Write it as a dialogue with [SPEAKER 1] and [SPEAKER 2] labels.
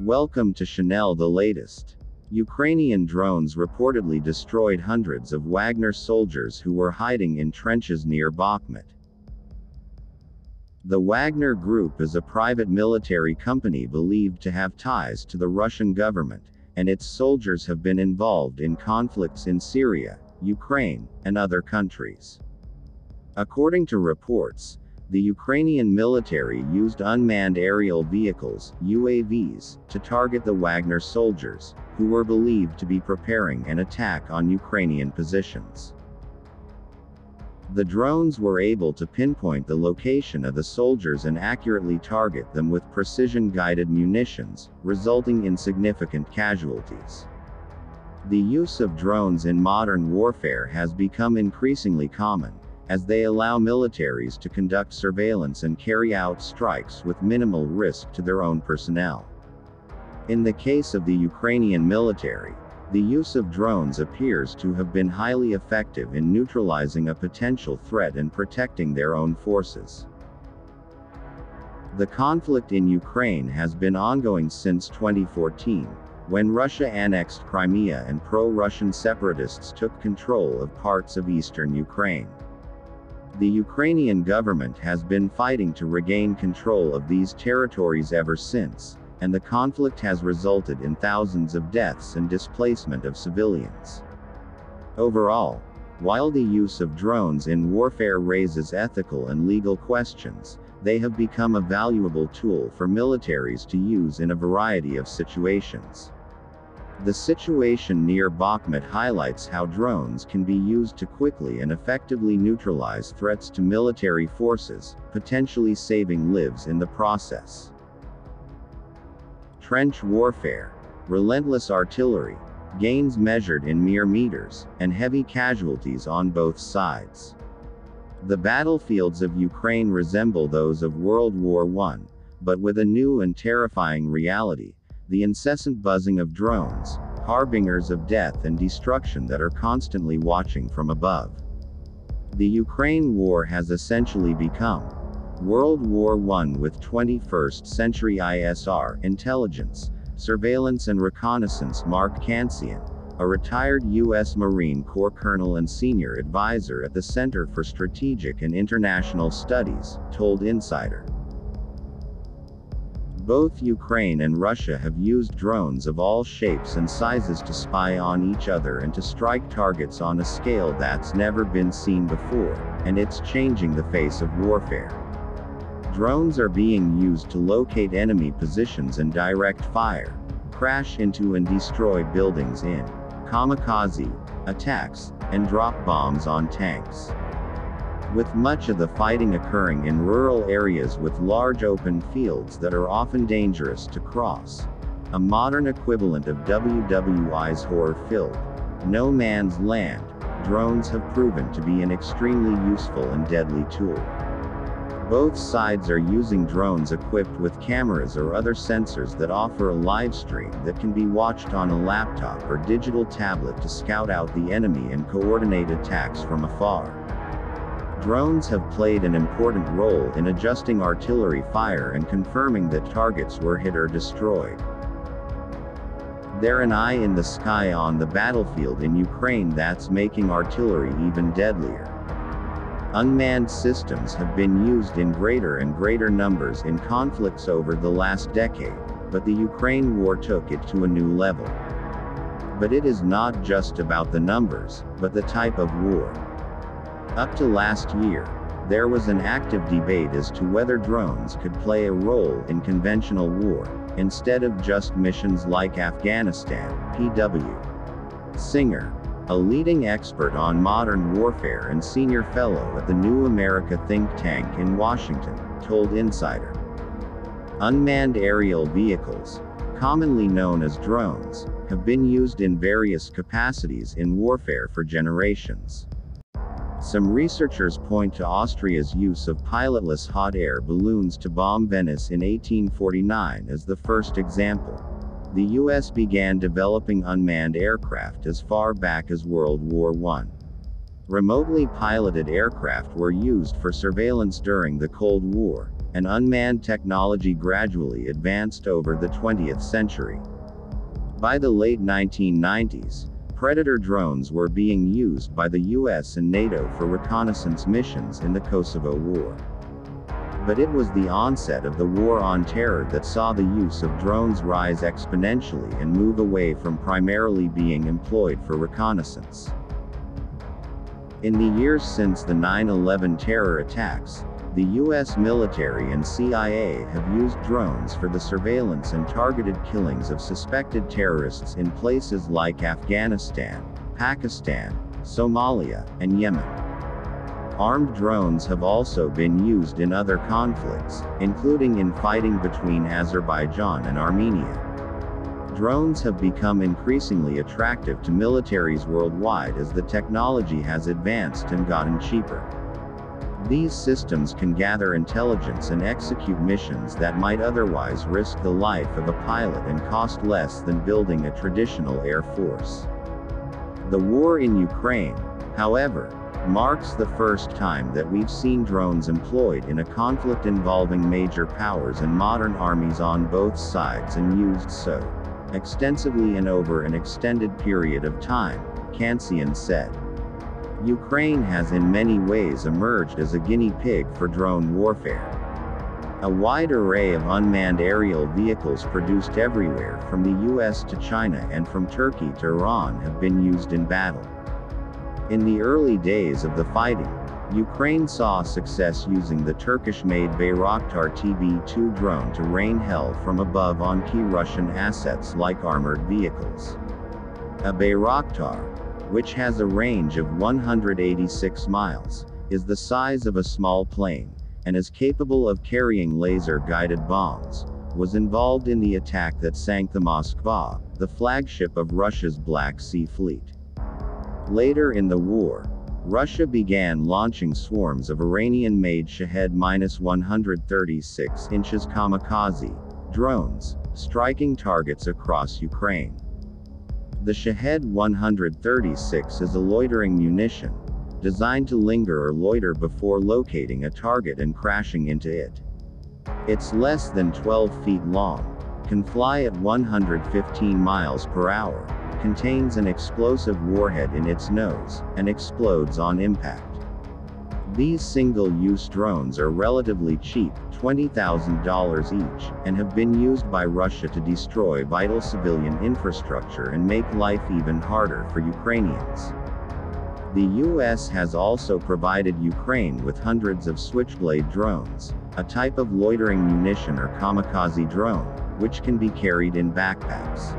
[SPEAKER 1] Welcome to Chanel the latest. Ukrainian drones reportedly destroyed hundreds of Wagner soldiers who were hiding in trenches near Bakhmut. The Wagner Group is a private military company believed to have ties to the Russian government, and its soldiers have been involved in conflicts in Syria, Ukraine, and other countries. According to reports, the Ukrainian military used unmanned aerial vehicles, UAVs, to target the Wagner soldiers, who were believed to be preparing an attack on Ukrainian positions. The drones were able to pinpoint the location of the soldiers and accurately target them with precision-guided munitions, resulting in significant casualties. The use of drones in modern warfare has become increasingly common, as they allow militaries to conduct surveillance and carry out strikes with minimal risk to their own personnel. In the case of the Ukrainian military, the use of drones appears to have been highly effective in neutralizing a potential threat and protecting their own forces. The conflict in Ukraine has been ongoing since 2014, when Russia annexed Crimea and pro-Russian separatists took control of parts of eastern Ukraine. The Ukrainian government has been fighting to regain control of these territories ever since, and the conflict has resulted in thousands of deaths and displacement of civilians. Overall, while the use of drones in warfare raises ethical and legal questions, they have become a valuable tool for militaries to use in a variety of situations. The situation near Bakhmut highlights how drones can be used to quickly and effectively neutralize threats to military forces, potentially saving lives in the process. Trench warfare, relentless artillery, gains measured in mere meters, and heavy casualties on both sides. The battlefields of Ukraine resemble those of World War I, but with a new and terrifying reality: the incessant buzzing of drones, harbingers of death and destruction that are constantly watching from above. The Ukraine war has essentially become World War I with 21st century ISR intelligence, surveillance and reconnaissance. Mark Kansian, a retired U.S. Marine Corps colonel and senior advisor at the Center for Strategic and International Studies, told Insider. Both Ukraine and Russia have used drones of all shapes and sizes to spy on each other and to strike targets on a scale that's never been seen before, and it's changing the face of warfare. Drones are being used to locate enemy positions and direct fire, crash into and destroy buildings in kamikaze attacks, and drop bombs on tanks. With much of the fighting occurring in rural areas with large open fields that are often dangerous to cross, a modern equivalent of WWI's horror-filled No Man's Land, drones have proven to be an extremely useful and deadly tool. Both sides are using drones equipped with cameras or other sensors that offer a live stream that can be watched on a laptop or digital tablet to scout out the enemy and coordinate attacks from afar. Drones have played an important role in adjusting artillery fire and confirming that targets were hit or destroyed. They're an eye in the sky on the battlefield in Ukraine that's making artillery even deadlier. Unmanned systems have been used in greater and greater numbers in conflicts over the last decade, but the Ukraine war took it to a new level. But it is not just about the numbers, but the type of war. Up to last year, there was an active debate as to whether drones could play a role in conventional war, instead of just missions like Afghanistan. P.W. Singer, a leading expert on modern warfare and senior fellow at the New America think tank in Washington, told Insider. Unmanned aerial vehicles, commonly known as drones, have been used in various capacities in warfare for generations. Some researchers point to Austria's use of pilotless hot air balloons to bomb Venice in 1849 as the first example. The U.S. began developing unmanned aircraft as far back as World War I. Remotely piloted aircraft were used for surveillance during the Cold War, and unmanned technology gradually advanced over the 20th century. By the late 1990s, Predator drones were being used by the US and NATO for reconnaissance missions in the Kosovo War. But it was the onset of the War on Terror that saw the use of drones rise exponentially and move away from primarily being employed for reconnaissance. In the years since the 9/11 terror attacks, the US military and CIA have used drones for the surveillance and targeted killings of suspected terrorists in places like Afghanistan, Pakistan, Somalia, and Yemen. Armed drones have also been used in other conflicts, including in fighting between Azerbaijan and Armenia. Drones have become increasingly attractive to militaries worldwide as the technology has advanced and gotten cheaper. These systems can gather intelligence and execute missions that might otherwise risk the life of a pilot and cost less than building a traditional air force. The war in Ukraine, however, marks the first time that we've seen drones employed in a conflict involving major powers and modern armies on both sides, and used so extensively and over an extended period of time, Kansian said. Ukraine has in many ways emerged as a guinea pig for drone warfare. A wide array of unmanned aerial vehicles produced everywhere from the US to China and from Turkey to Iran have been used in battle. In the early days of the fighting, Ukraine saw success using the Turkish-made Bayraktar TB2 drone to rain hell from above on key Russian assets like armored vehicles. A Bayraktar, which has a range of 186 miles, is the size of a small plane, and is capable of carrying laser-guided bombs, was involved in the attack that sank the Moskva, the flagship of Russia's Black Sea Fleet. Later in the war, Russia began launching swarms of Iranian-made Shahed-136 kamikaze drones, striking targets across Ukraine. The Shahed-136 is a loitering munition, designed to linger or loiter before locating a target and crashing into it. It's less than 12 feet long, can fly at 115 miles per hour, contains an explosive warhead in its nose, and explodes on impact. These single-use drones are relatively cheap, $20,000 each, and have been used by Russia to destroy vital civilian infrastructure and make life even harder for Ukrainians. The US has also provided Ukraine with hundreds of Switchblade drones, a type of loitering munition or kamikaze drone, which can be carried in backpacks.